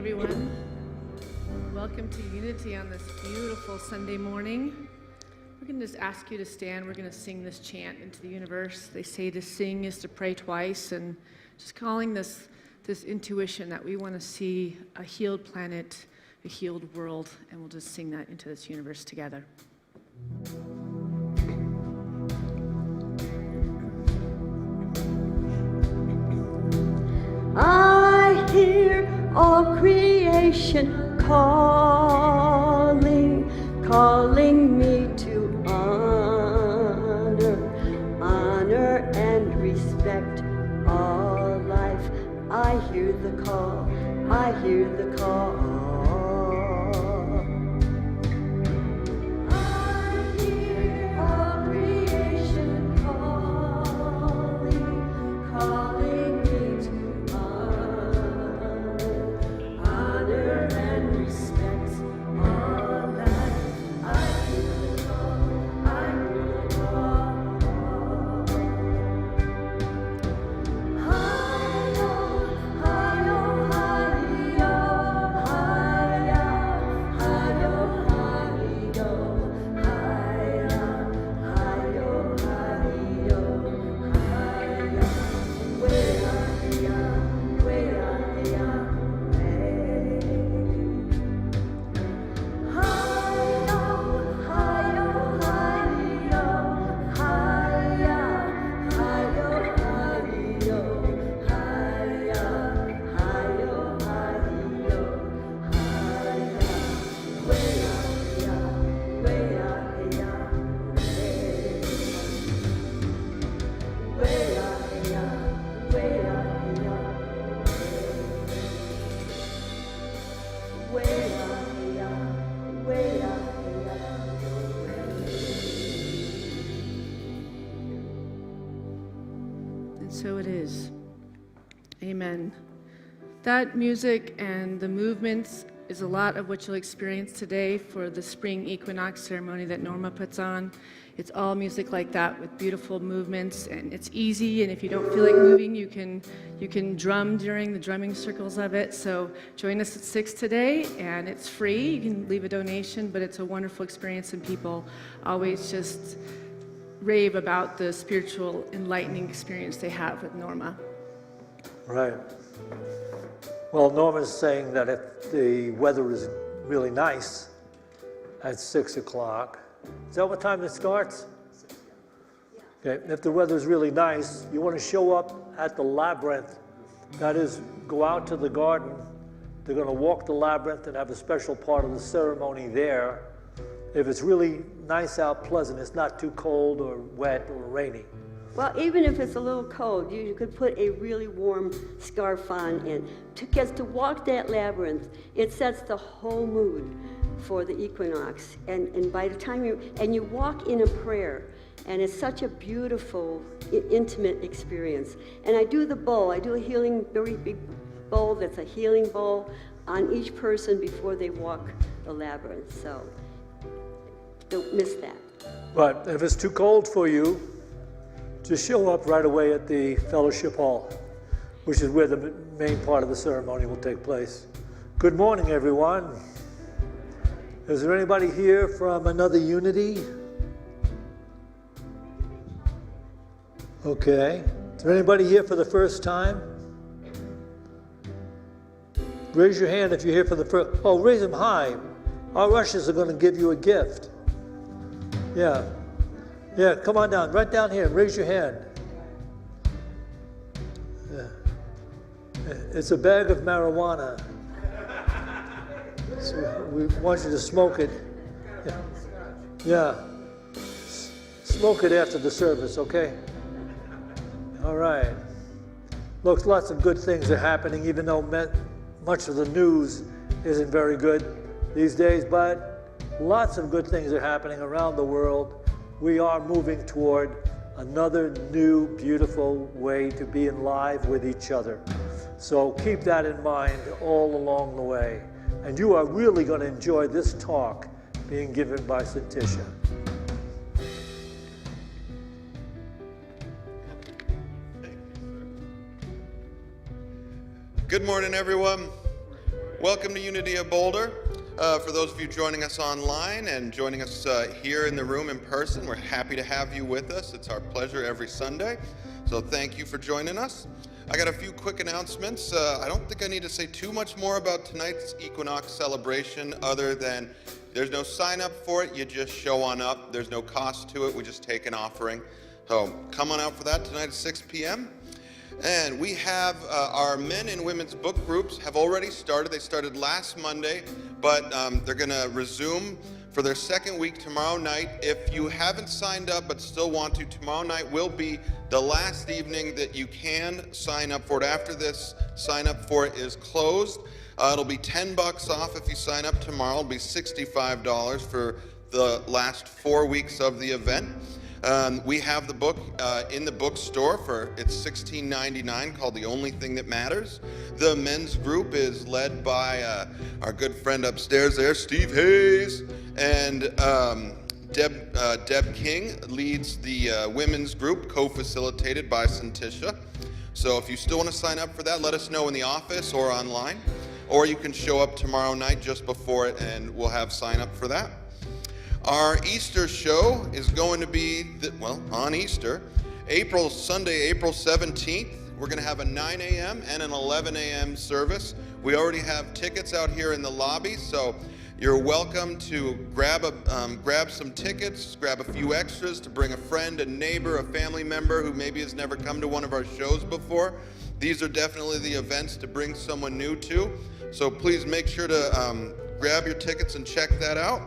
everyone. Welcome to Unity on this beautiful Sunday morning. We're going to just ask you to stand. We're going to sing this chant into the universe. They say to sing is to pray twice, and just calling this intuition that we want to see a healed planet, a healed world, and we'll just sing that into this universe together. I hear all creation calling me to honor and respect all life. I hear the call, I hear the call. So it is. Amen. That music and the movements is a lot of what you'll experience today for the spring equinox ceremony that Norma puts on. It's all music like that with beautiful movements, and it's easy, and if you don't feel like moving, you can drum during the drumming circles of it. So join us at 6 today, and it's free. You can leave a donation, but it's a wonderful experience, and people always just rave about the spiritual enlightening experience they have with Norma. Right. Well, Norma's saying that if the weather is really nice at 6 o'clock, is that what time it starts? Okay, if the weather is really nice, you want to show up at the labyrinth. That is, go out to the garden. They're going to walk the labyrinth and have a special part of the ceremony there. If it's really nice out, pleasant, it's not too cold or wet or rainy. Well, even if it's a little cold, you could put a really warm scarf on, and to walk that labyrinth, it sets the whole mood for the equinox. And by the time you walk in a prayer, and it's such a beautiful, intimate experience. And I do the bowl. I do a healing, very big bowl that's a healing bowl on each person before they walk the labyrinth. So don't miss that. But if it's too cold for you, just show up right away at the fellowship hall, which is where the main part of the ceremony will take place. Good morning, everyone. Is there anybody here from another Unity? Okay. Is there anybody here for the first time? Raise your hand if you're here for the first. Oh, raise them high. Our ushers are going to give you a gift. Yeah. Yeah, come on down. Right down here. Raise your hand. Yeah. It's a bag of marijuana. So we want you to smoke it. Yeah. Smoke it after the service, okay? All right. Look, lots of good things are happening, even though much of the news isn't very good these days, but lots of good things are happening around the world. We are moving toward another new, beautiful way to be in live with each other. So keep that in mind all along the way. And you are really going to enjoy this talk being given by Syntysche. Good morning, everyone. Welcome to Unity of Boulder. For those of you joining us online and joining us here in the room in person, we're happy to have you with us. It's our pleasure every Sunday, so thank you for joining us. I got a few quick announcements. I don't think I need to say too much more about tonight's Equinox celebration other than there's no sign up for it, you just show on up. There's no cost to it, we just take an offering. So come on out for that tonight at 6 p.m. And we have our men and women's book groups have already started. They started last Monday, but they're going to resume for their second week tomorrow night. If you haven't signed up but still want to, tomorrow night will be the last evening that you can sign up for it. After this, sign up for it is closed. It'll be $10 off if you sign up tomorrow. It'll be $65 for the last 4 weeks of the event. We have the book in the bookstore for it's $16.99 called The Only Thing That Matters. The men's group is led by our good friend upstairs there, Steve Hayes, and Deb King leads the women's group, co-facilitated by Syntysche. So if you still want to sign up for that, let us know in the office or online, or you can show up tomorrow night just before it and we'll have sign up for that. Our Easter show is going to be, on Easter, Sunday, April 17th. We're going to have a 9 a.m. and an 11 a.m. service. We already have tickets out here in the lobby, so you're welcome to grab some tickets, grab a few extras to bring a friend, a neighbor, a family member who maybe has never come to one of our shows before. These are definitely the events to bring someone new to, so please make sure to grab your tickets and check that out.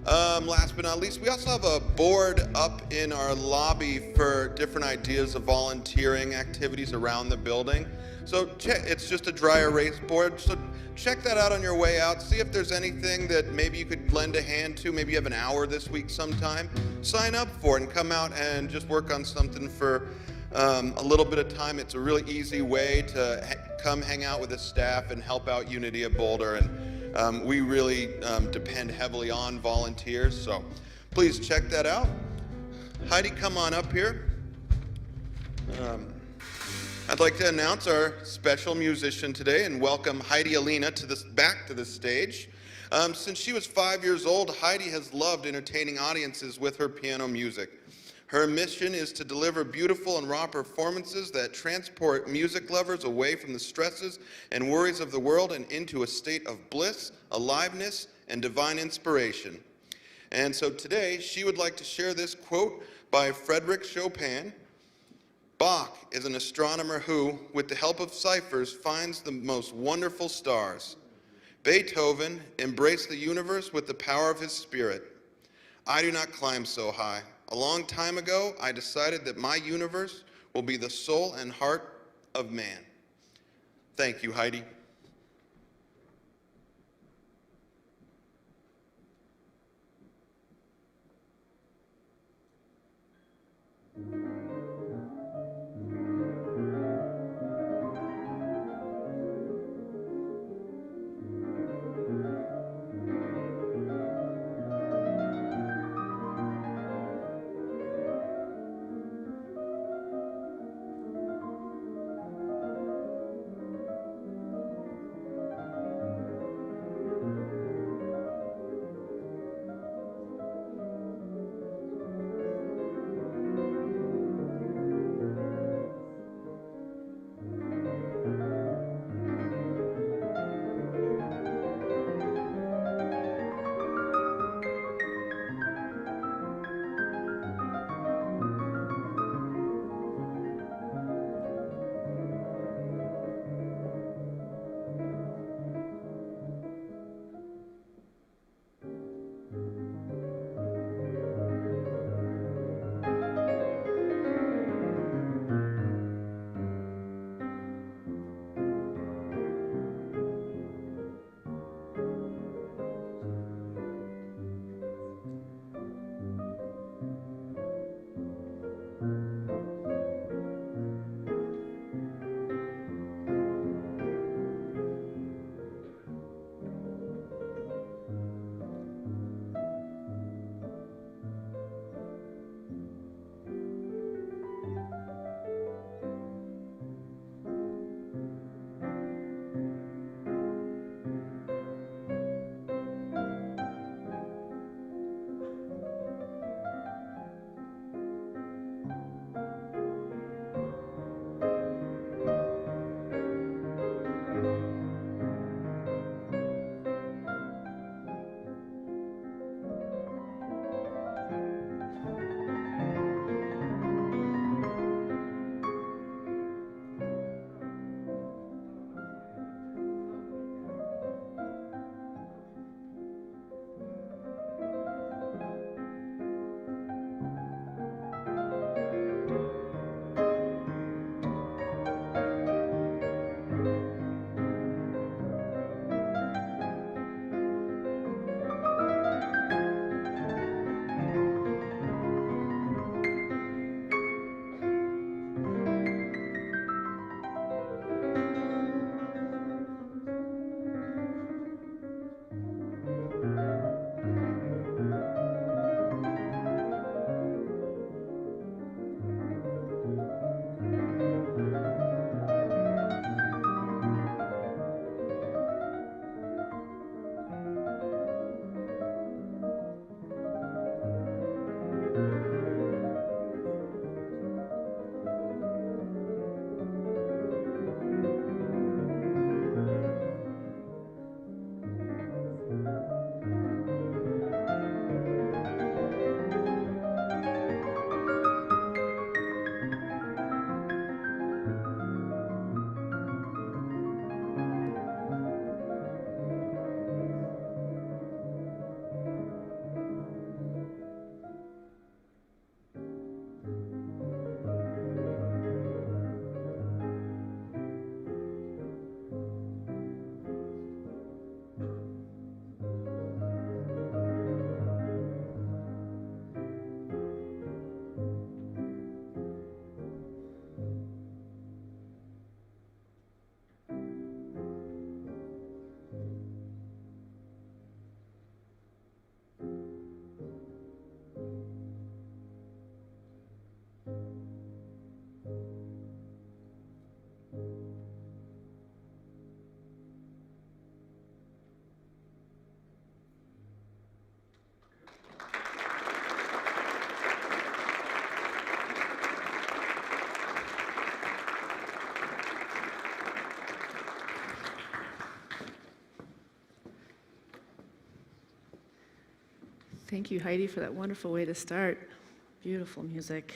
Last but not least, we also have a board up in our lobby for different ideas of volunteering activities around the building. So it's just a dry erase board, so check that out on your way out. See if there's anything that maybe you could lend a hand to. Maybe you have an hour this week sometime. Sign up for it and come out and just work on something for a little bit of time. It's a really easy way to come hang out with the staff and help out Unity of Boulder. And we really depend heavily on volunteers, so please check that out. Heidi, come on up here. I'd like to announce our special musician today and welcome Heidi Alina back to the stage. Since she was 5 years old, Heidi has loved entertaining audiences with her piano music. Her mission is to deliver beautiful and raw performances that transport music lovers away from the stresses and worries of the world and into a state of bliss, aliveness, and divine inspiration. And so today, she would like to share this quote by Frédéric Chopin. Bach is an astronomer who, with the help of ciphers, finds the most wonderful stars. Beethoven embraced the universe with the power of his spirit. I do not climb so high. A long time ago, I decided that my universe will be the soul and heart of man. Thank you, Heidi. Thank you, Heidi, for that wonderful way to start. Beautiful music.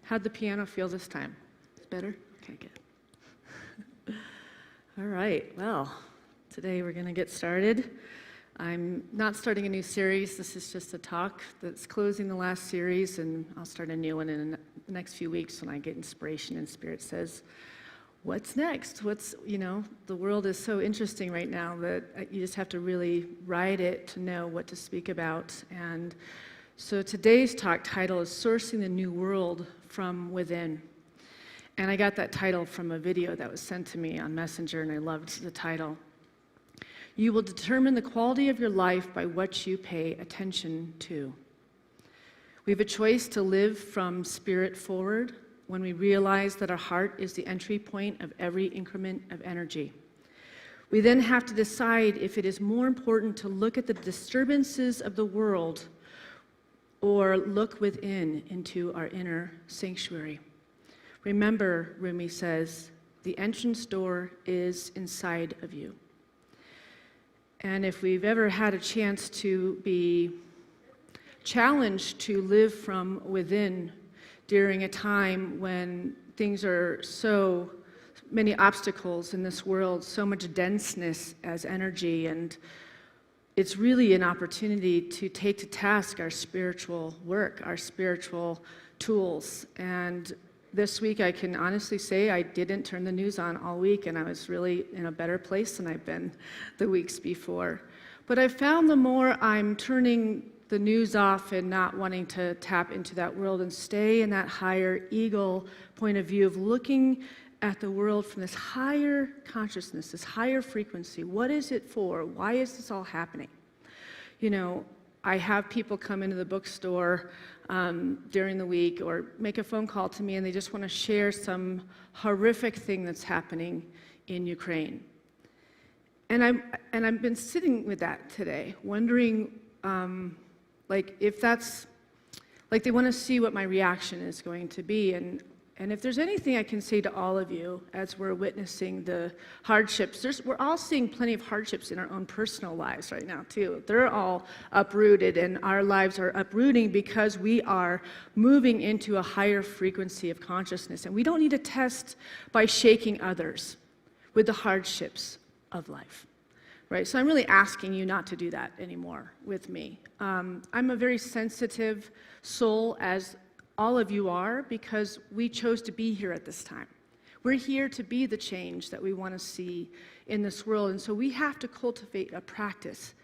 How'd the piano feel this time? It's better? Okay, good. All right, well, today we're going to get started. I'm not starting a new series. This is just a talk that's closing the last series, and I'll start a new one in the next few weeks when I get inspiration and Spirit says, what's next? The world is so interesting right now that you just have to really ride it to know what to speak about. And so today's talk title is Sourcing the New World from Within. And I got that title from a video that was sent to me on Messenger, and I loved the title. You will determine the quality of your life by what you pay attention to. We have a choice to live from spirit forward, when we realize that our heart is the entry point of every increment of energy. We then have to decide if it is more important to look at the disturbances of the world or look within into our inner sanctuary. Remember, Rumi says, the entrance door is inside of you. And if we've ever had a chance to be challenged to live from within during a time when things are so many obstacles in this world, so much denseness as energy, and it's really an opportunity to take to task our spiritual work, our spiritual tools. And this week I can honestly say I didn't turn the news on all week, and I was really in a better place than I've been the weeks before. But I found the more I'm turning the news off and not wanting to tap into that world and stay in that higher eagle point of view of looking at the world from this higher consciousness, this higher frequency. What is it for? Why is this all happening? I have people come into the bookstore during the week or make a phone call to me, and they just want to share some horrific thing that's happening in Ukraine. And I've been sitting with that today, wondering if that's, they want to see what my reaction is going to be. And if there's anything I can say to all of you as we're witnessing the hardships, we're all seeing plenty of hardships in our own personal lives right now, too. They're all uprooted, and our lives are uprooting because we are moving into a higher frequency of consciousness. And we don't need to test by shaking others with the hardships of life. Right, so I'm really asking you not to do that anymore with me. I'm a very sensitive soul, as all of you are, because we chose to be here at this time. We're here to be the change that we want to see in this world, and so we have to cultivate a practice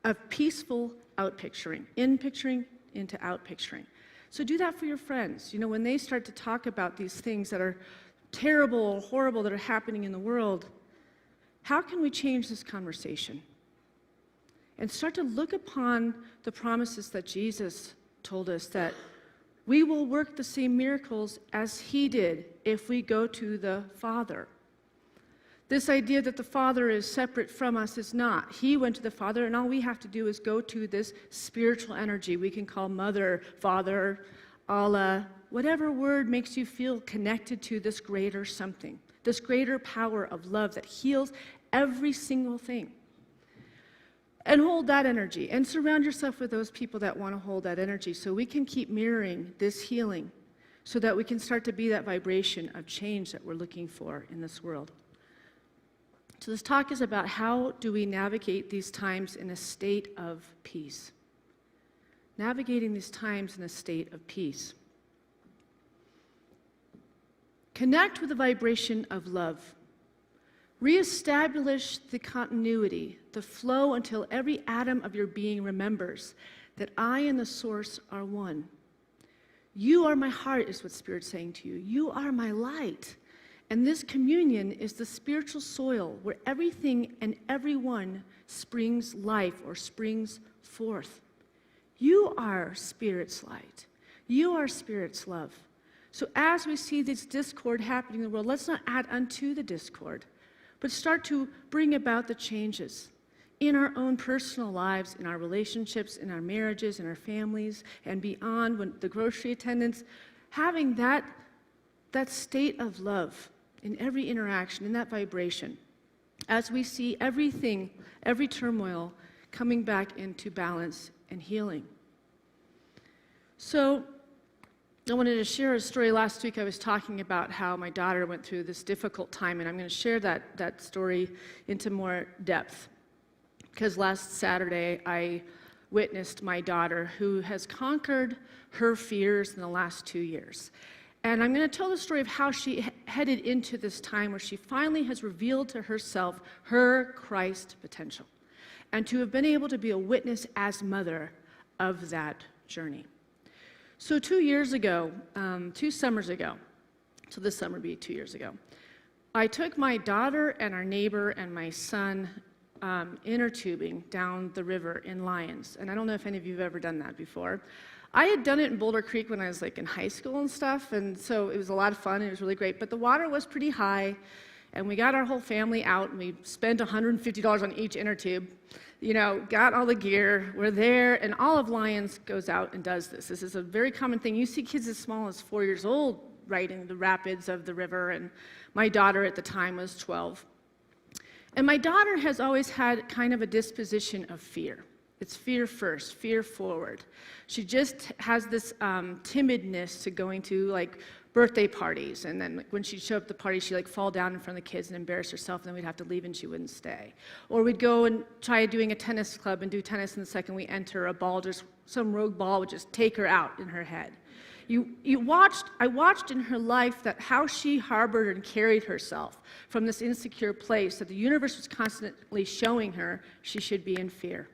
of peaceful out-picturing, in-picturing into out-picturing. So do that for your friends. When they start to talk about these things that are terrible or horrible that are happening in the world, how can we change this conversation and start to look upon the promises that Jesus told us, that we will work the same miracles as he did if we go to the Father? This idea that the Father is separate from us is not. He went to the Father, and all we have to do is go to this spiritual energy we can call Mother, Father, Allah, whatever word makes you feel connected to this greater something, this greater power of love that heals every single thing. And hold that energy, and surround yourself with those people that want to hold that energy, so we can keep mirroring this healing, so that we can start to be that vibration of change that we're looking for in this world. So this talk is about how do we navigate these times in a state of peace. Navigating these times in a state of peace. Connect with the vibration of love. Reestablish the continuity, the flow, until every atom of your being remembers that I and the source are one. You are my heart, is what Spirit's saying to you. You are my light. And this communion is the spiritual soil where everything and everyone springs life or springs forth. You are Spirit's light. You are Spirit's love. So as we see this discord happening in the world, let's not add unto the discord, but start to bring about the changes in our own personal lives, in our relationships, in our marriages, in our families, and beyond. When the grocery attendants, having that state of love in every interaction, in that vibration, as we see everything, every turmoil coming back into balance and healing. So I wanted to share a story. Last week I was talking about how my daughter went through this difficult time, and I'm going to share that story into more depth. Because last Saturday I witnessed my daughter who has conquered her fears in the last 2 years. And I'm going to tell the story of how she headed into this time where she finally has revealed to herself her Christ potential, and to have been able to be a witness as mother of that journey. So 2 years ago, 2 summers ago, so this summer would be 2 years ago, I took my daughter and our neighbor and my son inner tubing down the river in Lyons. And I don't know if any of you have ever done that before. I had done it in Boulder Creek when I was like in high school and stuff, and so it was a lot of fun, and it was really great, but the water was pretty high, and we got our whole family out, and we spent $150 on each inner tube, got all the gear, we're there, and all of Lyons goes out and does this. This is a very common thing. You see kids as small as 4 years old riding the rapids of the river, and my daughter at the time was 12. And my daughter has always had kind of a disposition of fear. It's fear first, fear forward. She just has this timidness to going to like birthday parties, and then when she'd show up at the party, she'd like fall down in front of the kids and embarrass herself, and then we'd have to leave and she wouldn't stay. Or we'd go and try doing a tennis club and do tennis, and the second we enter, a ball, just some rogue ball would just take her out in her head. I watched in her life that how she harbored and carried herself from this insecure place that the universe was constantly showing her she should be in fear.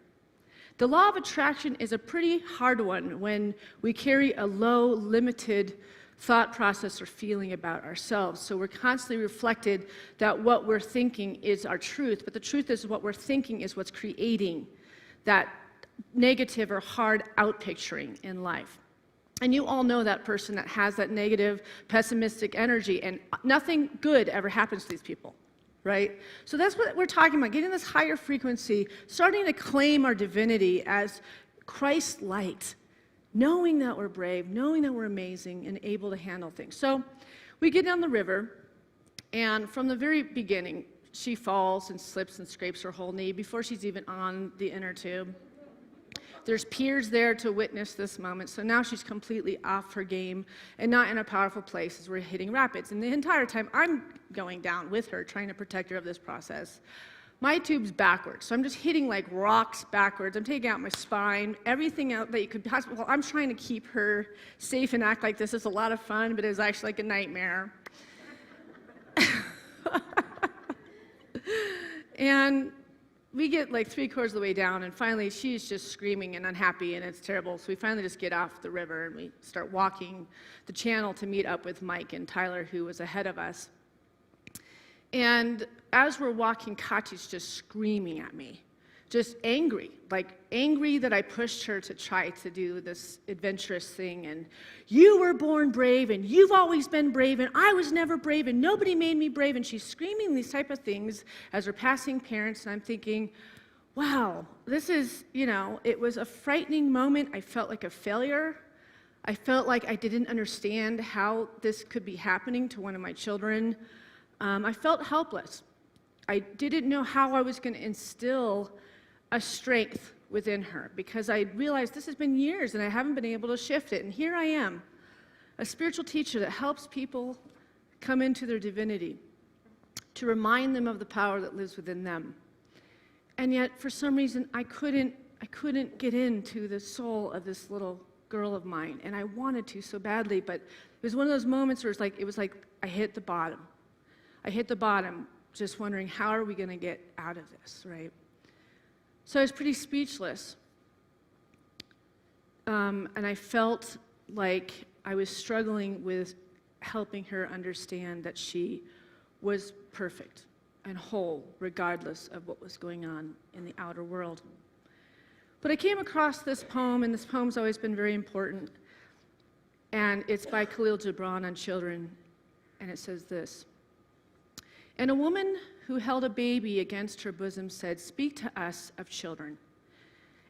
The law of attraction is a pretty hard one when we carry a low, limited thought process or feeling about ourselves. So we're constantly reflected that what we're thinking is our truth, but the truth is what we're thinking is what's creating that negative or hard outpicturing in life. And you all know that person that has that negative, pessimistic energy, and nothing good ever happens to these people. Right? So that's what we're talking about, getting this higher frequency, starting to claim our divinity as Christ-light, knowing that we're brave, knowing that we're amazing, and able to handle things. So we get down the river, and from the very beginning, she falls and slips and scrapes her whole knee before she's even on the inner tube. There's peers there to witness this moment, so now she's completely off her game and not in a powerful place as we're hitting rapids. And the entire time, I'm going down with her, trying to protect her of this process. My tube's backwards, so I'm just hitting like rocks backwards. I'm taking out my spine, everything out that you could possibly. Well, I'm trying to keep her safe and act like this is a lot of fun, but it was actually like a nightmare. And we get like 3/4 of the way down, and finally she's just screaming and unhappy, and it's terrible. So we finally just get off the river, and we start walking the channel to meet up with Mike and Tyler, who was ahead of us. And as we're walking, Katya's just screaming at me, just angry that I pushed her to try to do this adventurous thing, and you were born brave, and you've always been brave, and I was never brave, and nobody made me brave. And she's screaming these type of things as we're passing parents, and I'm thinking, wow, this is, it was a frightening moment. I felt like a failure. I felt like I didn't understand how this could be happening to one of my children. I felt helpless. I didn't know how I was going to instill a strength within her, because I realized this has been years and I haven't been able to shift it. And here I am, a spiritual teacher that helps people come into their divinity, to remind them of the power that lives within them. And yet, for some reason, I couldn't get into the soul of this little girl of mine, and I wanted to so badly, but it was one of those moments where it was like I hit the bottom. I hit the bottom, just wondering, how are we going to get out of this, right? So I was pretty speechless. And I felt like I was struggling with helping her understand that she was perfect and whole, regardless of what was going on in the outer world. But I came across this poem, and this poem's always been very important. And it's by Khalil Gibran on children, and it says this. And a woman who held a baby against her bosom said, "Speak to us of children."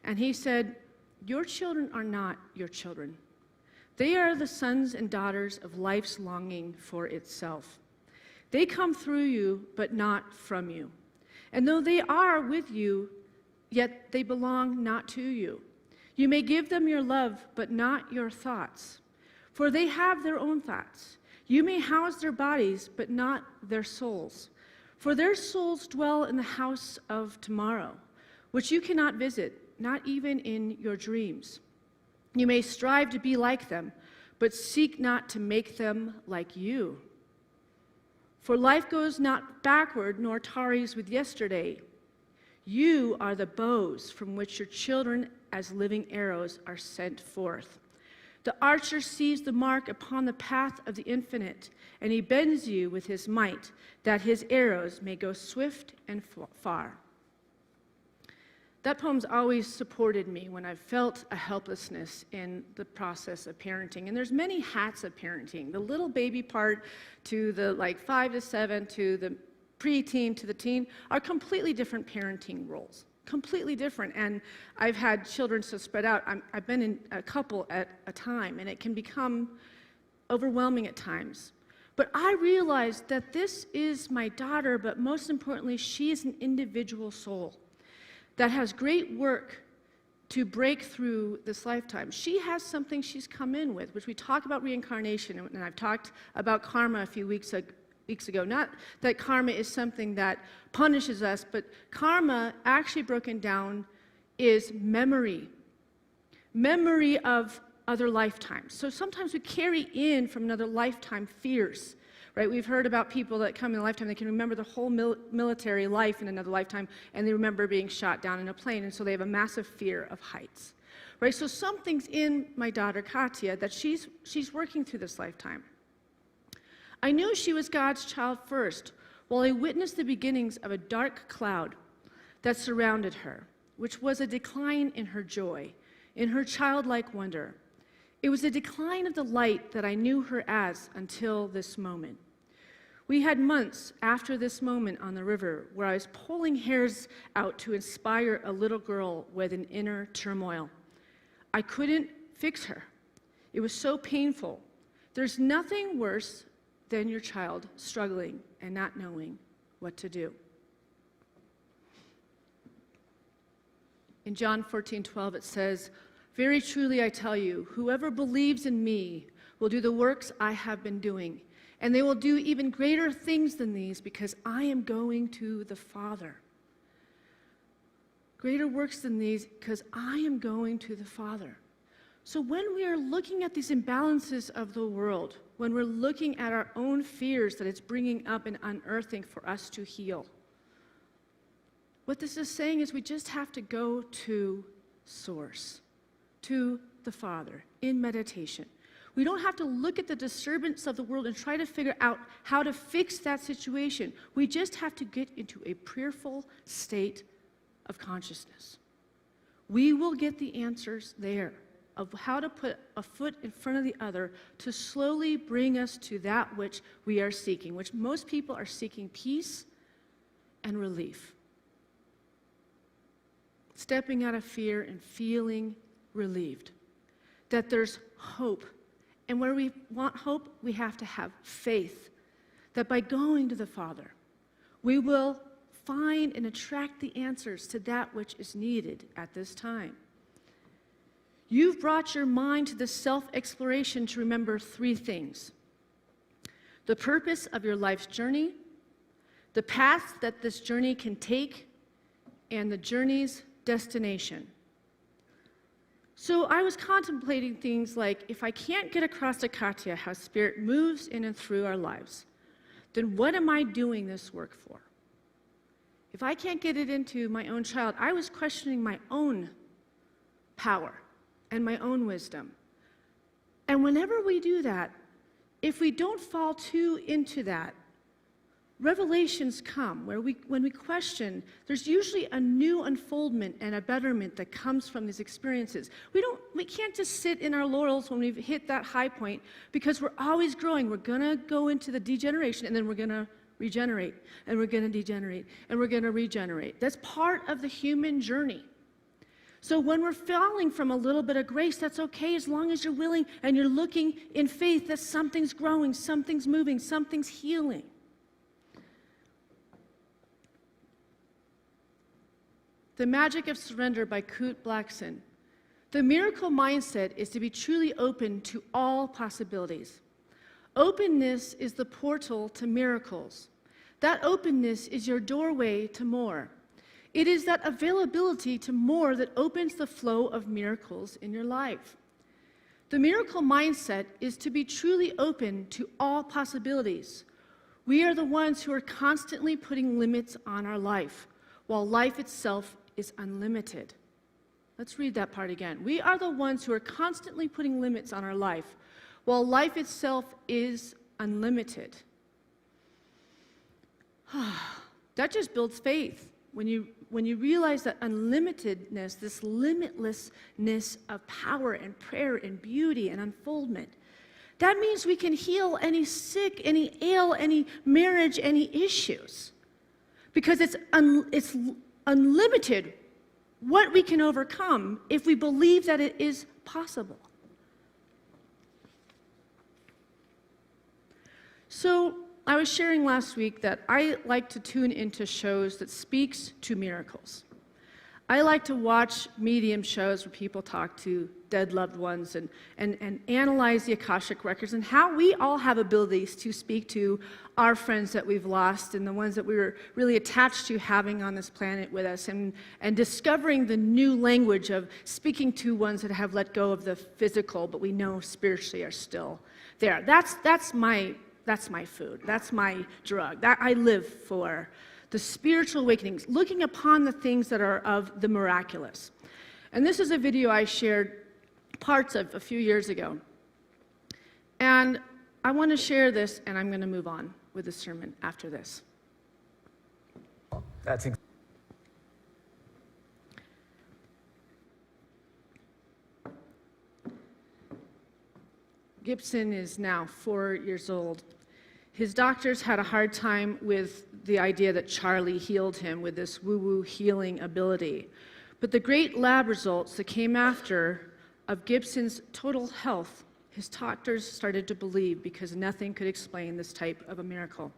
And he said, "Your children are not your children. They are the sons and daughters of life's longing for itself. They come through you, but not from you. And though they are with you, yet they belong not to you. You may give them your love, but not your thoughts, for they have their own thoughts. You may house their bodies, but not their souls, for their souls dwell in the house of tomorrow, which you cannot visit, not even in your dreams. You may strive to be like them, but seek not to make them like you. For life goes not backward, nor tarries with yesterday. You are the bows from which your children as living arrows are sent forth. The archer sees the mark upon the path of the infinite, and he bends you with his might, that his arrows may go swift and far. That poem's always supported me when I've felt a helplessness in the process of parenting. And there's many hats of parenting. The little baby part to the 5 to 7 to the preteen to the teen are completely different parenting roles. Completely different. And I've had children so spread out. I've been in a couple at a time, and it can become overwhelming at times. But I realized that this is my daughter, but most importantly, she is an individual soul that has great work to break through this lifetime. She has something she's come in with, which we talk about reincarnation, and I've talked about karma a few weeks ago. Not that karma is something that punishes us, but karma, actually broken down, is memory of other lifetimes. So sometimes we carry in from another lifetime fears, right? We've heard about people that come in a lifetime, they can remember the whole military life in another lifetime, and they remember being shot down in a plane, and so they have a massive fear of heights, right? So something's in my daughter Katya that she's working through this lifetime. I knew she was God's child first, while I witnessed the beginnings of a dark cloud that surrounded her, which was a decline in her joy, in her childlike wonder. It was a decline of the light that I knew her as until this moment. We had months after this moment on the river where I was pulling hairs out to inspire a little girl with an inner turmoil. I couldn't fix her. It was so painful. There's nothing worse than your child struggling and not knowing what to do. In John 14:12 it says, "Very truly I tell you, whoever believes in me will do the works I have been doing, and they will do even greater things than these because I am going to the Father." Greater works than these because I am going to the Father. So when we are looking at these imbalances of the world, when we're looking at our own fears that it's bringing up and unearthing for us to heal, what this is saying is we just have to go to Source, to the Father, in meditation. We don't have to look at the disturbance of the world and try to figure out how to fix that situation. We just have to get into a prayerful state of consciousness. We will get the answers there of how to put a foot in front of the other to slowly bring us to that which we are seeking, which most people are seeking peace and relief. Stepping out of fear and feeling relieved. That there's hope. And where we want hope, we have to have faith. That by going to the Father, we will find and attract the answers to that which is needed at this time. You've brought your mind to the self-exploration to remember 3 things. The purpose of your life's journey, the path that this journey can take, and the journey's destination. So I was contemplating things like, if I can't get across to Katya how Spirit moves in and through our lives, then what am I doing this work for? If I can't get it into my own child, I was questioning my own power and my own wisdom. And whenever we do that, if we don't fall too into that, revelations come when we question. There's usually a new unfoldment and a betterment that comes from these experiences. We can't just sit in our laurels when we've hit that high point, because we're always growing. We're gonna go into the degeneration, and then we're gonna regenerate, and we're gonna degenerate, and we're gonna regenerate. That's part of the human journey. So when we're falling from a little bit of grace, that's okay, as long as you're willing and you're looking in faith that something's growing, something's moving, something's healing. The Magic of Surrender by Kurt Blackson The miracle mindset is to be truly open to all possibilities. Openness is the portal to miracles. That openness is your doorway to more. It is that availability to more that opens the flow of miracles in your life. The miracle mindset is to be truly open to all possibilities. We are the ones who are constantly putting limits on our life, while life itself is unlimited. Let's read that part again. We are the ones who are constantly putting limits on our life, while life itself is unlimited. That just builds faith. When you realize that unlimitedness, this limitlessness of power and prayer and beauty and unfoldment, that means we can heal any sick, any ail, any marriage, any issues. Because it's unlimited what we can overcome if we believe that it is possible. So I was sharing last week that I like to tune into shows that speaks to miracles. I like to watch medium shows where people talk to dead loved ones and analyze the Akashic records and how we all have abilities to speak to our friends that we've lost and the ones that we were really attached to having on this planet with us, and discovering the new language of speaking to ones that have let go of the physical but we know spiritually are still there. That's my food. That's my drug. That I live for. The spiritual awakenings, looking upon the things that are of the miraculous. And this is a video I shared parts of a few years ago. And I want to share this, and I'm going to move on with the sermon after this. Gibson is now 4 years old. His doctors had a hard time with the idea that Charlie healed him with this woo-woo healing ability. But the great lab results that came after of Gibson's total health, his doctors started to believe, because nothing could explain this type of a miracle.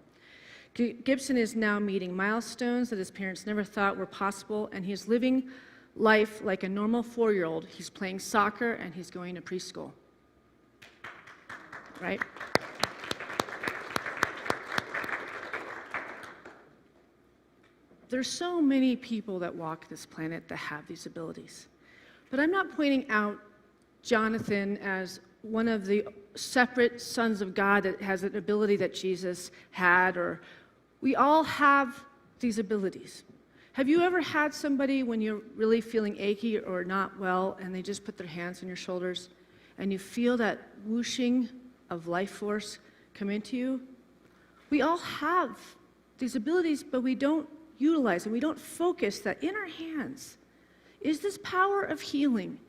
Gibson is now meeting milestones that his parents never thought were possible, and he's living life like a normal 4-year-old. He's playing soccer and he's going to preschool. Right? There's so many people that walk this planet that have these abilities. But I'm not pointing out Jonathan as one of the separate sons of God that has an ability that Jesus had, or we all have these abilities. Have you ever had somebody when you're really feeling achy or not well and they just put their hands on your shoulders and you feel that whooshing of life force come into you? We all have these abilities, but we don't utilize and we don't focus that in our hands is this power of healing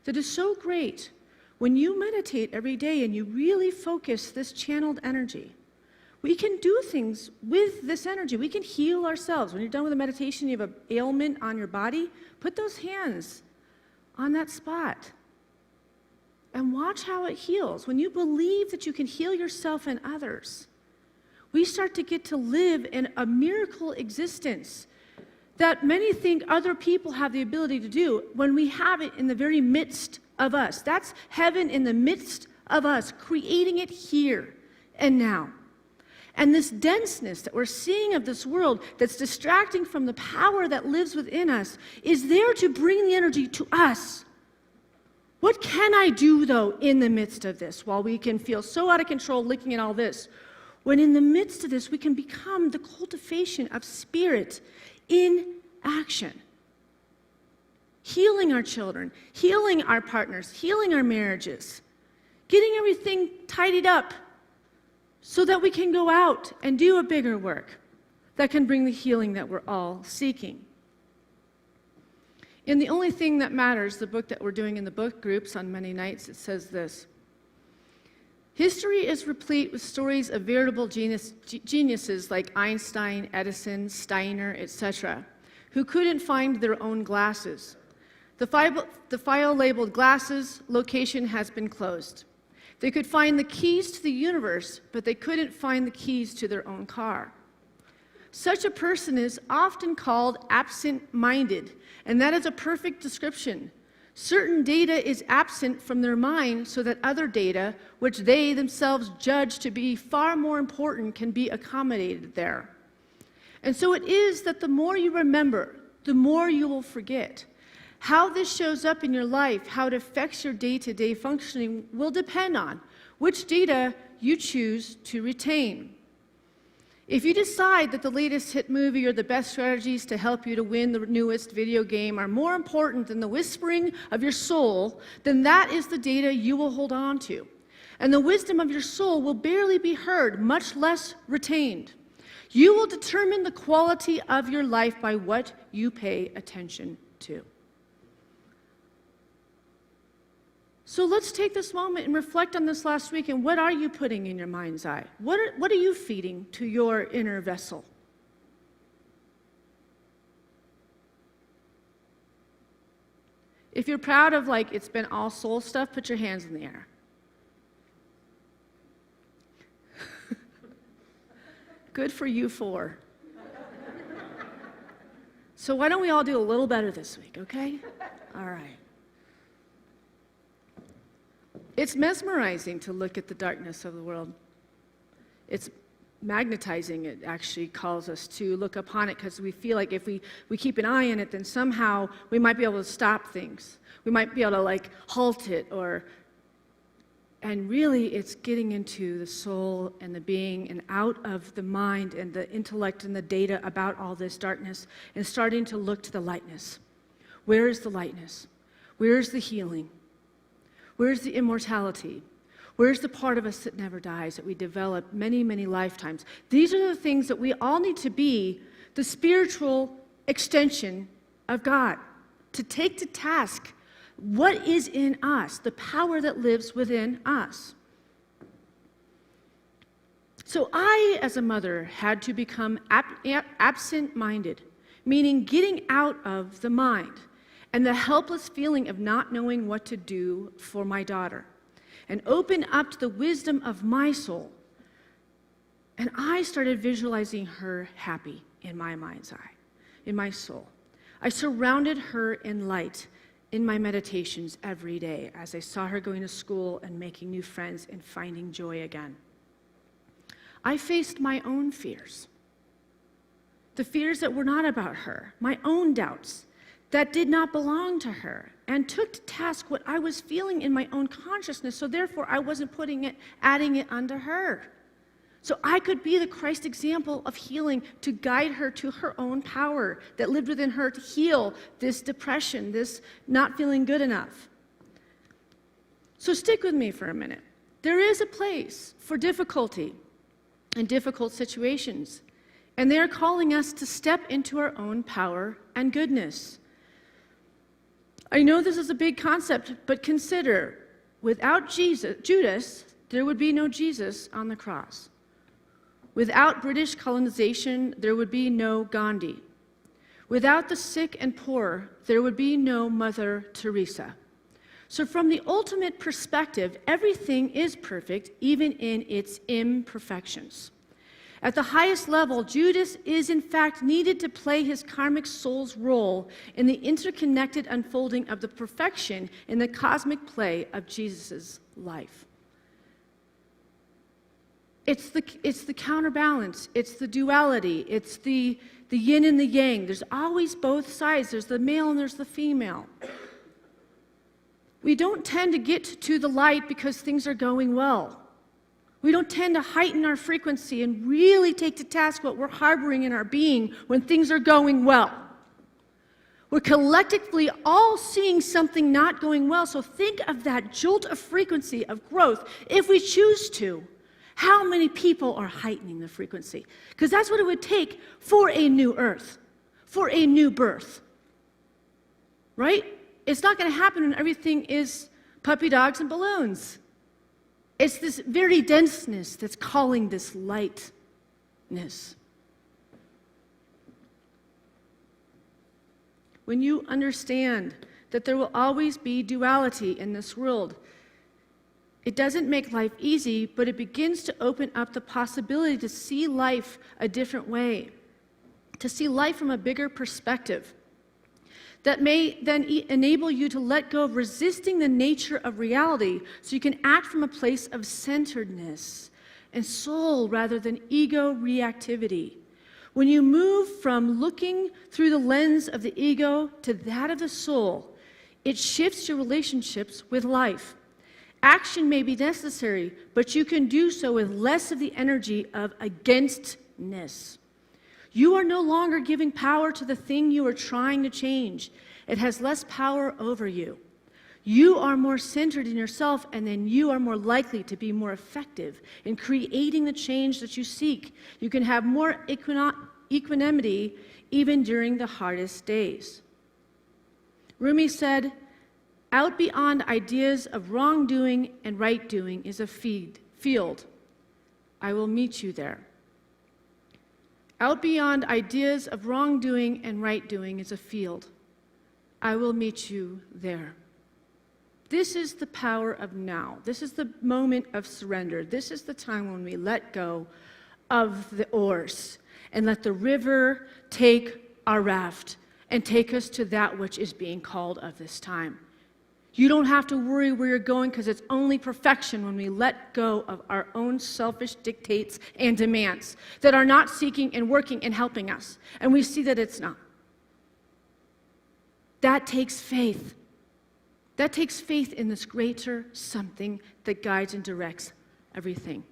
that is so great. When you meditate every day and you really focus this channeled energy, we can do things with this energy. We can heal ourselves. When you're done with a meditation, you have an ailment on your body, put those hands on that spot and watch how it heals. When you believe that you can heal yourself and others, we start to get to live in a miracle existence that many think other people have the ability to do when we have it in the very midst of us. That's heaven in the midst of us, creating it here and now. And this denseness that we're seeing of this world that's distracting from the power that lives within us is there to bring the energy to us. What can I do, though, in the midst of this, while we can feel so out of control looking at all this? When in the midst of this, we can become the cultivation of spirit in action. Healing our children, healing our partners, healing our marriages, getting everything tidied up so that we can go out and do a bigger work that can bring the healing that we're all seeking. In The Only Thing That Matters, the book that we're doing in the book groups on Monday nights, it says this: history is replete with stories of veritable geniuses like Einstein, Edison, Steiner, etc., who couldn't find their own glasses. The file labeled glasses location has been closed. They could find the keys to the universe, but they couldn't find the keys to their own car. Such a person is often called absent-minded, and that is a perfect description. Certain data is absent from their mind so that other data, which they themselves judge to be far more important, can be accommodated there. And so it is that the more you remember, the more you will forget. How this shows up in your life, how it affects your day-to-day functioning, will depend on which data you choose to retain. If you decide that the latest hit movie or the best strategies to help you to win the newest video game are more important than the whispering of your soul, then that is the data you will hold on to. And the wisdom of your soul will barely be heard, much less retained. You will determine the quality of your life by what you pay attention to. So let's take this moment and reflect on this last week, and what are you putting in your mind's eye? What are you feeding to your inner vessel? If you're proud of, like, it's been all soul stuff, put your hands in the air. Good for you four. So why don't we all do a little better this week, okay? All right. It's mesmerizing to look at the darkness of the world. It's magnetizing, it actually calls us to look upon it, because we feel like if we keep an eye on it, then somehow we might be able to stop things. We might be able to, like, halt it, and really it's getting into the soul and the being and out of the mind and the intellect and the data about all this darkness and starting to look to the lightness. Where is the lightness? Where is the healing? Where's the immortality? Where's the part of us that never dies, that we develop many, many lifetimes? These are the things that we all need to be the spiritual extension of God, to take to task what is in us, the power that lives within us. So I, as a mother, had to become absent-minded, meaning getting out of the mind and the helpless feeling of not knowing what to do for my daughter, and open up to the wisdom of my soul. And I started visualizing her happy in my mind's eye, in my soul. I surrounded her in light in my meditations every day as I saw her going to school and making new friends and finding joy again. I faced my own fears, the fears that were not about her, my own doubts that did not belong to her, and took to task what I was feeling in my own consciousness, so therefore I wasn't adding it unto her. So I could be the Christ example of healing to guide her to her own power that lived within her to heal this depression, this not feeling good enough. So stick with me for a minute. There is a place for difficulty and difficult situations, and they are calling us to step into our own power and goodness. I know this is a big concept, but consider, without Judas, there would be no Jesus on the cross. Without British colonization, there would be no Gandhi. Without the sick and poor, there would be no Mother Teresa. So from the ultimate perspective, everything is perfect, even in its imperfections. At the highest level, Judas is in fact needed to play his karmic soul's role in the interconnected unfolding of the perfection in the cosmic play of Jesus' life. It's the counterbalance, it's the duality, it's the yin and the yang. There's always both sides. There's the male and there's the female. We don't tend to get to the light because things are going well. We don't tend to heighten our frequency and really take to task what we're harboring in our being when things are going well. We're collectively all seeing something not going well, so think of that jolt of frequency of growth. If we choose to, how many people are heightening the frequency? Because that's what it would take for a new earth, for a new birth, right? It's not going to happen when everything is puppy dogs and balloons. It's this very denseness that's calling this lightness. When you understand that there will always be duality in this world, it doesn't make life easy, but it begins to open up the possibility to see life a different way, to see life from a bigger perspective. that may then enable you to let go of resisting the nature of reality so you can act from a place of centeredness and soul rather than ego reactivity. When you move from looking through the lens of the ego to that of the soul, it shifts your relationships with life. Action may be necessary, but you can do so with less of the energy of againstness. You are no longer giving power to the thing you are trying to change. It has less power over you. You are more centered in yourself, and then you are more likely to be more effective in creating the change that you seek. You can have more equanimity even during the hardest days. Rumi said, "Out beyond ideas of wrongdoing and right doing is a field. I will meet you there." Out beyond ideas of wrongdoing and right doing is a field. I will meet you there. This is the power of now. This is the moment of surrender. This is the time when we let go of the oars and let the river take our raft and take us to that which is being called of this time. You don't have to worry where you're going because it's only perfection when we let go of our own selfish dictates and demands that are not seeking and working and helping us. And we see that it's not. That takes faith. That takes faith in this greater something that guides and directs everything.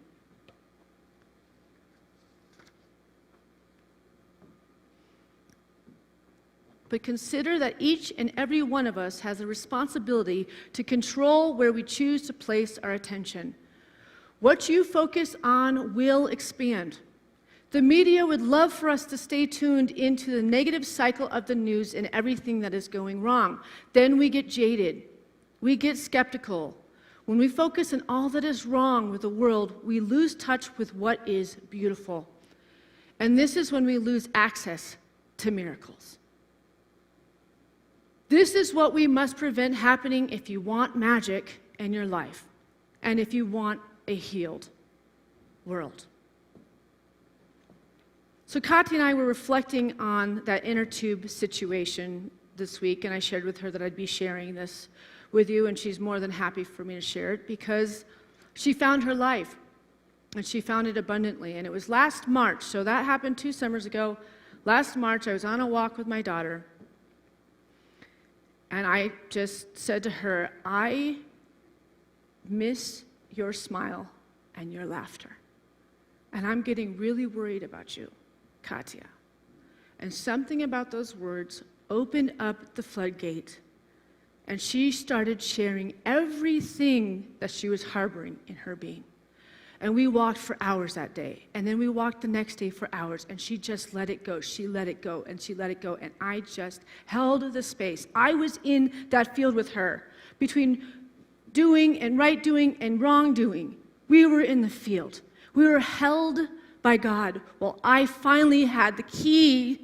But consider that each and every one of us has a responsibility to control where we choose to place our attention. What you focus on will expand. The media would love for us to stay tuned into the negative cycle of the news and everything that is going wrong. Then we get jaded. We get skeptical. When we focus on all that is wrong with the world, we lose touch with what is beautiful. And this is when we lose access to miracles. This is what we must prevent happening if you want magic in your life and if you want a healed world. So Katya and I were reflecting on that inner tube situation this week, and I shared with her that I'd be sharing this with you, and she's more than happy for me to share it because she found her life, and she found it abundantly. And it was last March, so that happened 2 summers ago. Last March, I was on a walk with my daughter, and I just said to her, "I miss your smile and your laughter. And I'm getting really worried about you, Katya." And something about those words opened up the floodgate, and she started sharing everything that she was harboring in her being. And we walked for hours that day, and then we walked the next day for hours, and she just let it go. She let it go, and she let it go, and I just held the space. I was in that field with her, between doing and right doing and wrong doing. We were in the field. We were held by God. Well, I finally had the key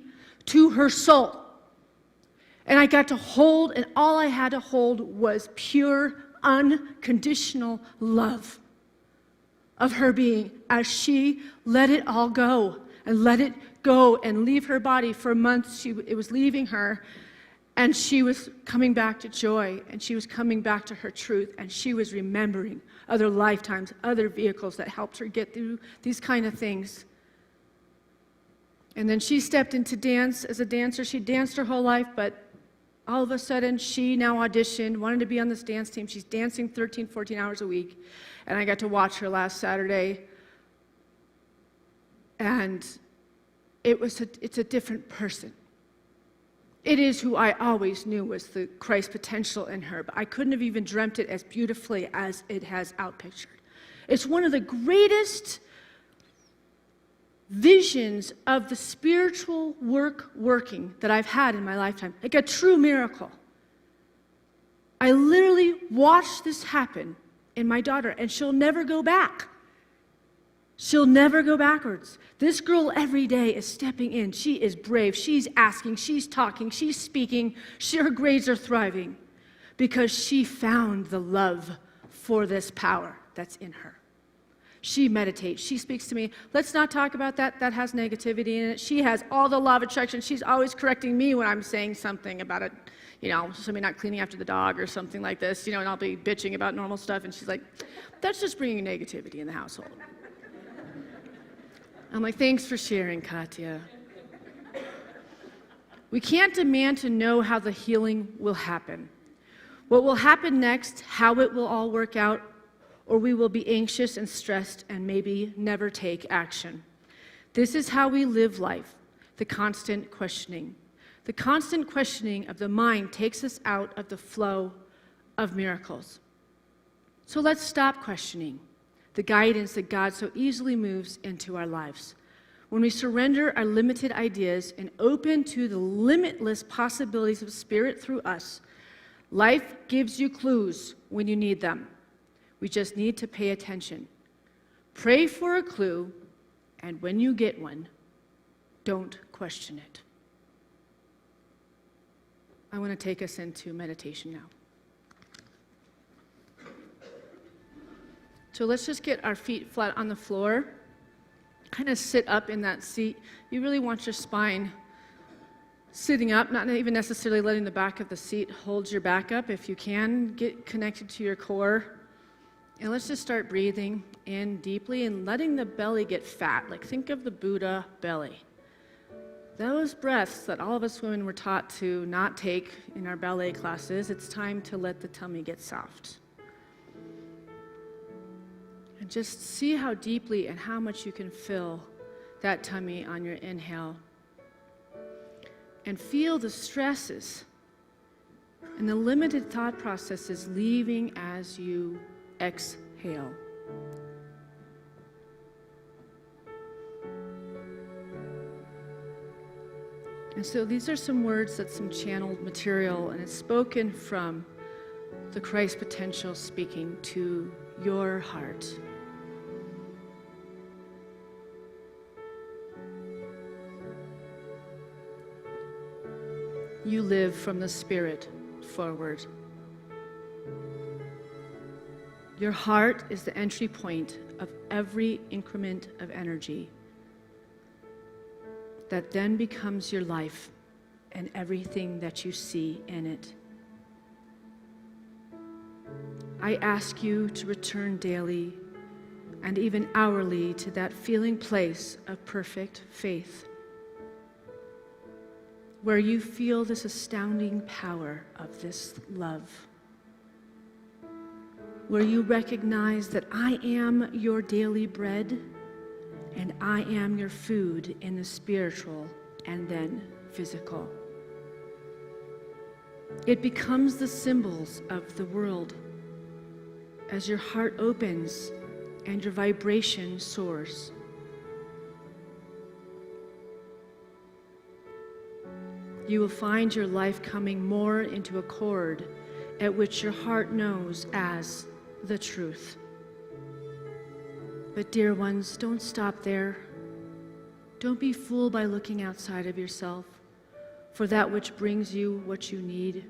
to her soul. And I got to hold, and all I had to hold was pure, unconditional love of her being as she let it all go and let it go and leave her body. For months, it was leaving her, and she was coming back to joy, and she was coming back to her truth, and she was remembering other lifetimes, other vehicles that helped her get through these kind of things. And then she stepped into dance as a dancer. She danced her whole life, but all of a sudden, she now auditioned, wanted to be on this dance team. She's dancing 13, 14 hours a week. And I got to watch her last Saturday. And it's a different person. It is who I always knew was the Christ potential in her, but I couldn't have even dreamt it as beautifully as it has outpictured. It's one of the greatest visions of the spiritual working that I've had in my lifetime, like a true miracle. I literally watched this happen in my daughter, and she'll never go back. She'll never go backwards. This girl every day is stepping in. She is brave. She's asking. She's talking. She's speaking. Her grades are thriving because she found the love for this power that's in her. She meditates. She speaks to me. Let's not talk about that. That has negativity in it. She has all the law of attraction. She's always correcting me when I'm saying something about it, somebody not cleaning after the dog or something like this, and I'll be bitching about normal stuff, and she's like, that's just bringing negativity in the household. I'm like, thanks for sharing, Katya. We can't demand to know how the healing will happen. What will happen next, how it will all work out, or we will be anxious and stressed and maybe never take action. This is how we live life, the constant questioning. The constant questioning of the mind takes us out of the flow of miracles. So let's stop questioning the guidance that God so easily moves into our lives. When we surrender our limited ideas and open to the limitless possibilities of Spirit through us, life gives you clues when you need them. We just need to pay attention. Pray for a clue, and when you get one, don't question it. I want to take us into meditation now. So let's just get our feet flat on the floor. Kind of sit up in that seat. You really want your spine sitting up, not even necessarily letting the back of the seat hold your back up. If you can, get connected to your core. And let's just start breathing in deeply and letting the belly get fat. Like, think of the Buddha belly. Those breaths that all of us women were taught to not take in our ballet classes, it's time to let the tummy get soft. And just see how deeply and how much you can fill that tummy on your inhale. And feel the stresses and the limited thought processes leaving as you exhale. And so these are some words that's some channeled material, and it's spoken from the Christ potential speaking to your heart. You live from the Spirit forward. Your heart is the entry point of every increment of energy that then becomes your life and everything that you see in it. I ask you to return daily and even hourly to that feeling place of perfect faith, where you feel this astounding power of this love, where you recognize that I am your daily bread and I am your food in the spiritual and then physical. It becomes the symbols of the world as your heart opens and your vibration soars. You will find your life coming more into accord at which your heart knows as the truth. But dear ones, don't stop there. Don't be fooled by looking outside of yourself for that which brings you what you need.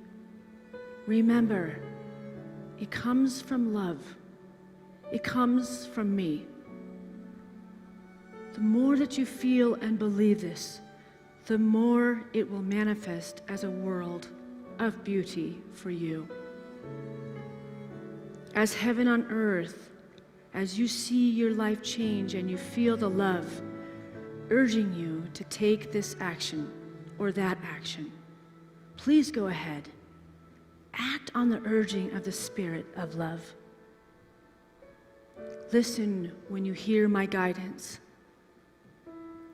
Remember, it comes from love. It comes from me. The more that you feel and believe this, the more it will manifest as a world of beauty for you. As heaven on earth, as you see your life change and you feel the love urging you to take this action or that action, please go ahead. Act on the urging of the Spirit of love. Listen when you hear my guidance.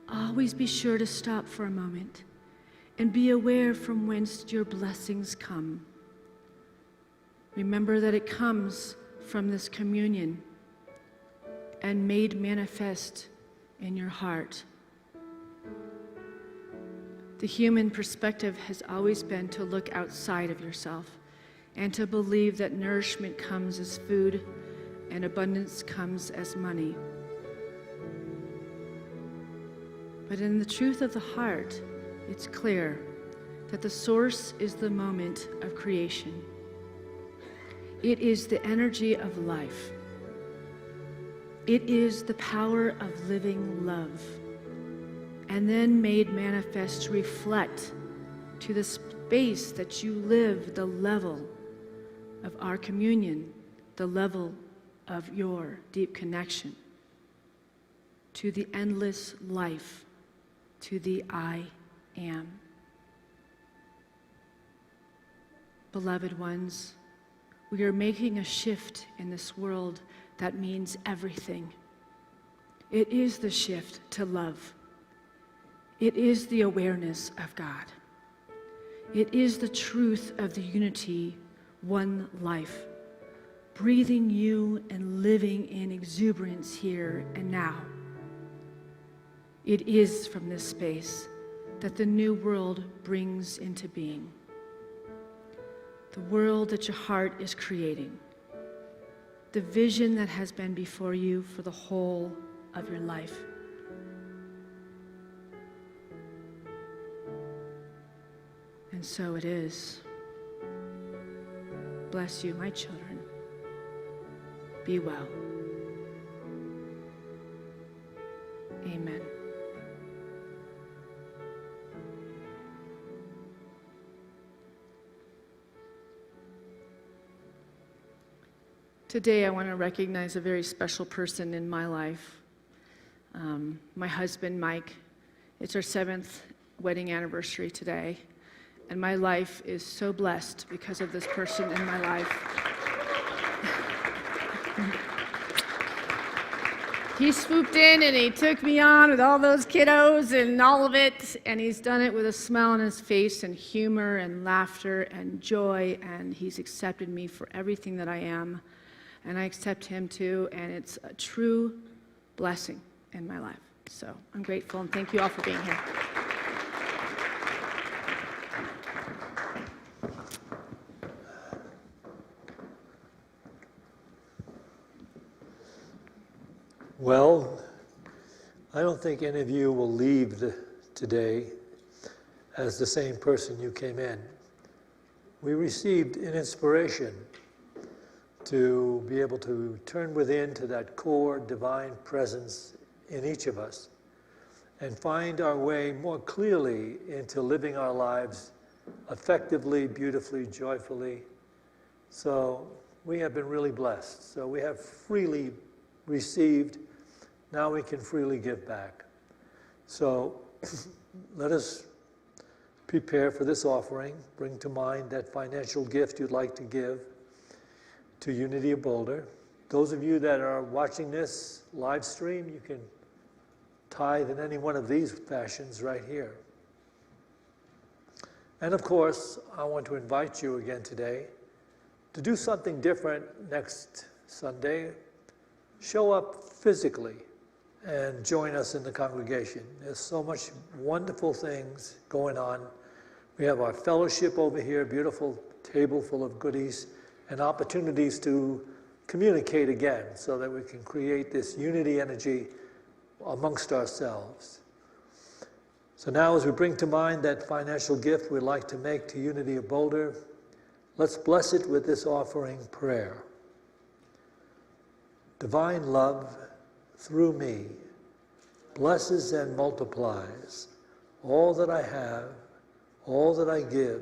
Always be sure to stop for a moment and be aware from whence your blessings come. Remember that it comes from this communion and made manifest in your heart. The human perspective has always been to look outside of yourself and to believe that nourishment comes as food and abundance comes as money. But in the truth of the heart, it's clear that the source is the moment of creation. It is the energy of life. It is the power of living love, and then made manifest to reflect to the space that you live the level of our communion, the level of your deep connection to the endless life, to the I am. Beloved ones, we are making a shift in this world that means everything. It is the shift to love. It is the awareness of God. It is the truth of the unity, one life, breathing you and living in exuberance here and now. It is from this space that the new world brings into being. The world that your heart is creating. The vision that has been before you for the whole of your life. And so it is. Bless you, my children. Be well. Amen. Today I want to recognize a very special person in my life. My husband, Mike. It's our 7th wedding anniversary today. And my life is so blessed because of this person in my life. He swooped in and he took me on with all those kiddos and all of it. And he's done it with a smile on his face and humor and laughter and joy. And he's accepted me for everything that I am. And I accept him too, and it's a true blessing in my life. So I'm grateful, and thank you all for being here. Well, I don't think any of you will leave today as the same person you came in. We received an inspiration to be able to turn within to that core divine presence in each of us and find our way more clearly into living our lives effectively, beautifully, joyfully. So we have been really blessed. So we have freely received. Now we can freely give back. So let us prepare for this offering. Bring to mind that financial gift you'd like to give to Unity of Boulder. Those of you that are watching this live stream, you can tithe in any one of these fashions right here. And of course, I want to invite you again today to do something different next Sunday. Show up physically and join us in the congregation. There's so much wonderful things going on. We have our fellowship over here, beautiful table full of goodies, and opportunities to communicate again so that we can create this unity energy amongst ourselves. So now as we bring to mind that financial gift we'd like to make to Unity of Boulder, let's bless it with this offering prayer. Divine love through me blesses and multiplies all that I have, all that I give,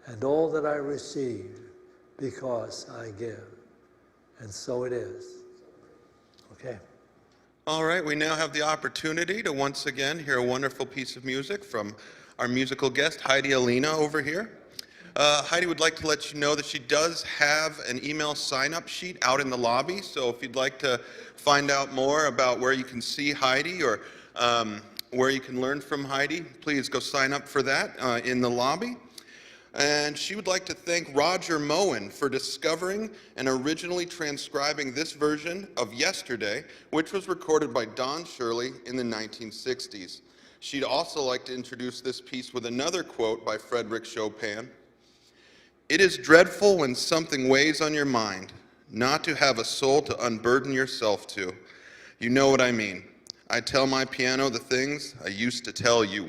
and all that I receive, because I give. And so it is. Okay. All right, we now have the opportunity to once again hear a wonderful piece of music from our musical guest, Heidi Alina, over here. Heidi would like to let you know that she does have an email sign-up sheet out in the lobby, so if you'd like to find out more about where you can see Heidi or where you can learn from Heidi, please go sign up for that in the lobby. And she would like to thank Roger Moen for discovering and originally transcribing this version of Yesterday, which was recorded by Don Shirley in the 1960s. She'd also like to introduce this piece with another quote by Frédéric Chopin. "It is dreadful when something weighs on your mind, not to have a soul to unburden yourself to. You know what I mean. I tell my piano the things I used to tell you."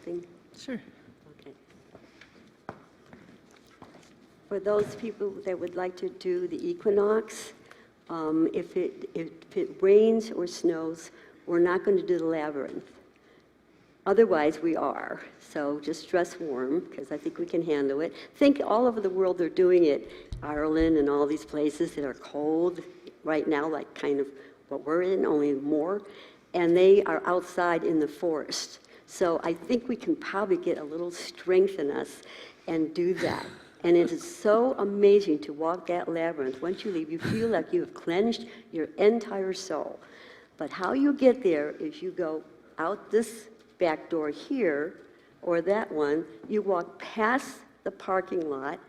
Thing? Sure. Okay. For those people that would like to do the equinox, if it rains or snows, we're not going to do the labyrinth. Otherwise, we are. So just dress warm, because I think we can handle it. Think all over the world they're doing it. Ireland and all these places that are cold right now, like kind of what we're in, only more. And they are outside in the forest. So I think we can probably get a little strength in us and do that. And it is so amazing to walk that labyrinth. Once you leave, you feel like you have cleansed your entire soul. But how you get there is you go out this back door here, or that one, you walk past the parking lot,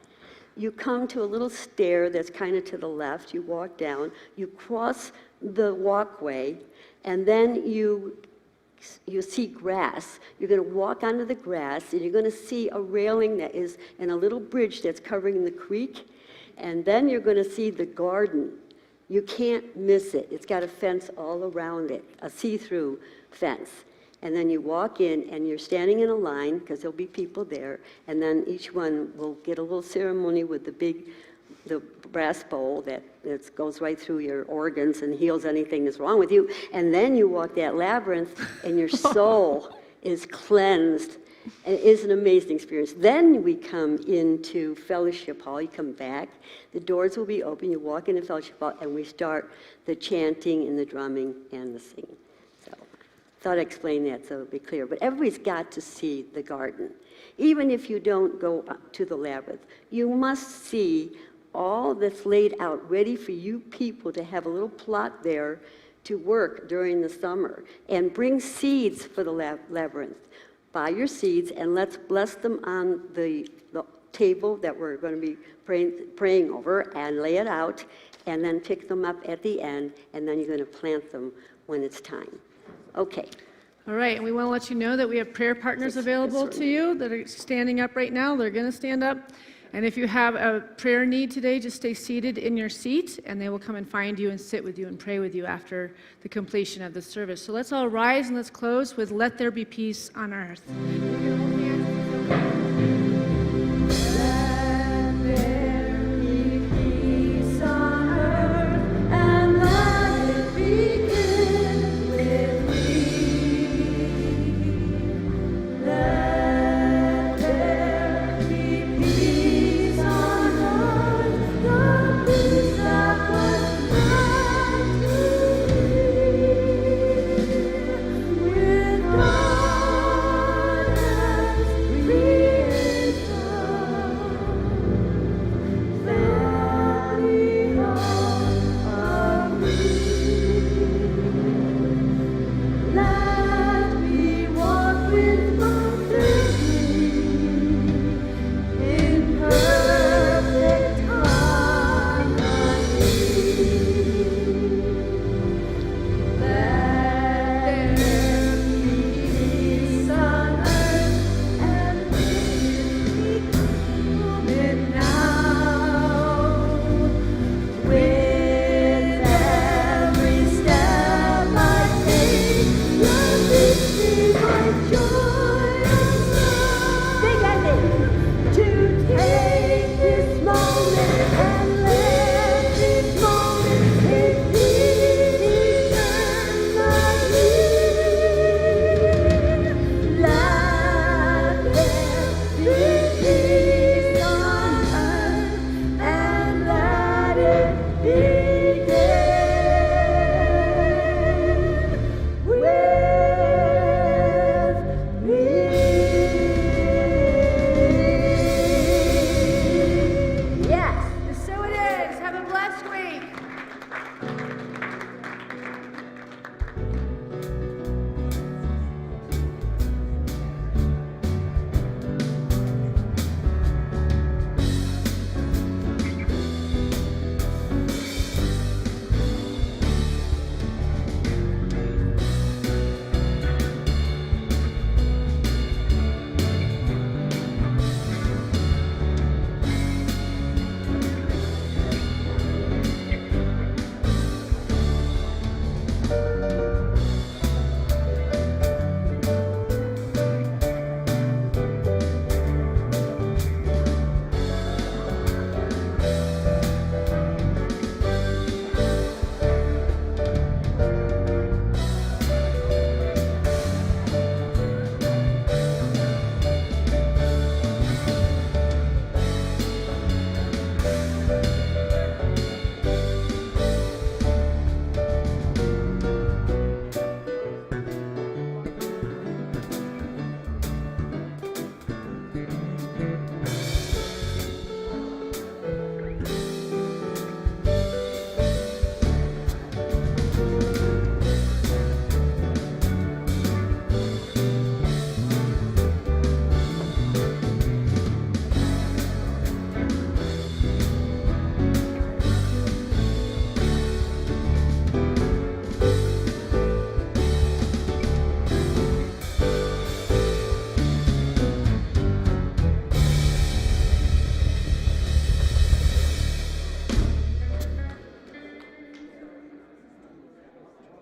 you come to a little stair that's kind of to the left, you walk down, you cross the walkway, and then you see grass. You're going to walk onto the grass, and you're going to see a railing that is, and a little bridge that's covering the creek, and then you're going to see the garden. You can't miss it. It's got a fence all around it, a see-through fence. And then you walk in, and you're standing in a line, because there'll be people there, and then each one will get a little ceremony with the brass bowl that goes right through your organs and heals anything that's wrong with you. And then you walk that labyrinth, and your soul is cleansed. And it is an amazing experience. Then we come into Fellowship Hall. You come back. The doors will be open. You walk into Fellowship Hall, and we start the chanting and the drumming and the singing. So I thought I'd explain that so it'll be clear. But everybody's got to see the garden. Even if you don't go to the labyrinth, you must see all that's laid out, ready for you people to have a little plot there to work during the summer. And bring seeds for the labyrinth. Buy your seeds, and let's bless them on the table that we're going to be praying over, and lay it out, and then pick them up at the end, and then you're going to plant them when it's time. Okay. All right, and we want to let you know that we have prayer partners available to you that are standing up right now. They're going to stand up. And if you have a prayer need today, just stay seated in your seat, and they will come and find you and sit with you and pray with you after the completion of the service. So let's all rise and let's close with "Let There Be Peace on Earth."